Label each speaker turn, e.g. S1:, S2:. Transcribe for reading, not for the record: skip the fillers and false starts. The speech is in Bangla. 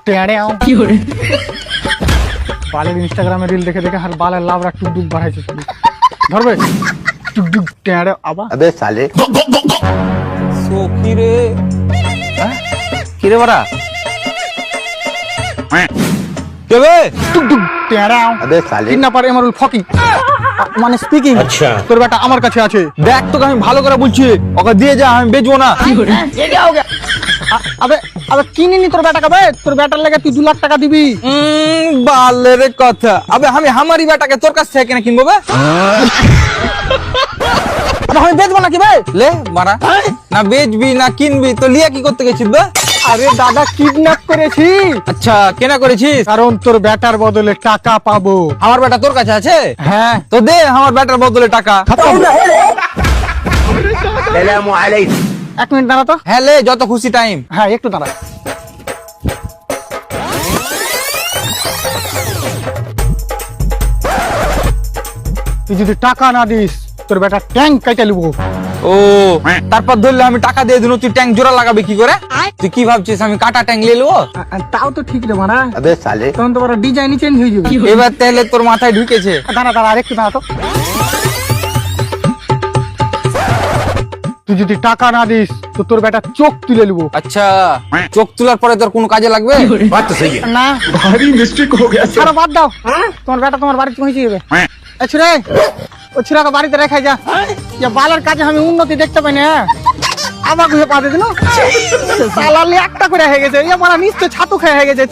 S1: টেড়ে আও কি করে বালের ইনস্টাগ্রামে রিল দেখে দেখে আর বালের লাভরা টুকটুক বাড়াইছে শুধু ধরবে টুকটুক টেড়ে আবা
S2: अबे साले
S3: সখী রে কি রে বড়া কে বে
S1: টুকটুক টেড়ে আও
S2: अबे साले
S1: কিডন্যাপার এমরুল ফকিং মানে স্পিকিং
S2: আচ্ছা।
S1: তোর বেটা আমার কাছে আছে
S3: দেখ তোকে আমি ভালো করে বলছি ওকে দিয়ে যা আমি বেচবো না
S1: আবে আবে কিনিনি তোর বেটাকে বে তোর বেটার লাগে তুই 2 লাখ টাকা দিবি
S3: বালের কথা আবে আমি আমারই বেটাকে তোর কাছ থেকে কেন কিনবো বে
S1: আবে আমি বেচবো নাকি বে
S3: লে মারা না বেচবি না কিনবি তো লিয়া কি করতে গেছিস বে
S1: আরে দাদা কিডন্যাপ করেছি
S3: আচ্ছা কেনা করেছিস
S1: কারণ তোর বেটার বদলে টাকা পাবো
S3: আমার বেটা তোর কাছে আছে
S1: হ্যাঁ
S3: তো দে আমার বেটার বদলে টাকা
S2: सलाम अलैकुम
S1: 1 মিনিট দাঁড়া তো
S3: হ্যাঁ লে যত খুশি টাইম
S1: হ্যাঁ একটু দাঁড়া তুই যদি টাকা না দিস তোর বেটা ট্যাঙ্ক কাইটা লিবো
S3: ও তারপর ধরলে আমি টাকা দিয়ে দিল তুই ট্যাঙ্ক জোড়া লাগাবি কি করে তুই কি ভাবছিস আমি কাটা ট্যাঙ্ক নিয়ে নেবো
S1: তাও তো ঠিক রে মারা
S2: अबे साले
S1: তখন তো বড় ডিজাইনই চেঞ্জ হয়ে যাবে
S3: এবার তাহলে তোর মাথায় ঢুকেছে
S1: দাঁড়া দাঁড়া আরেকটু দাঁড়া তো তুই যদি টাকা না দিস তো তোর বেটা চোখ তুলে নিবো
S3: আচ্ছা চোখ তোলার পরে তোর কোনো কাজে লাগবে
S2: बात तो सही है
S1: না
S2: भारी मिस्टेक हो गया
S1: আরে বাদ দাও তোমার বেটা তোমার বাড়িতে পৌঁছে যাবে এ ছুরে ও ছুরাকে বাড়িতে রেখে যা যে বালের কাজে আমি উন্নতি দেখতে পাই না আবার ঘুরে পা দিন সালালি একটা করে হয়ে গেছে এ মারা নিশ্চয় ছাতু খেয়ে হয়ে গেছে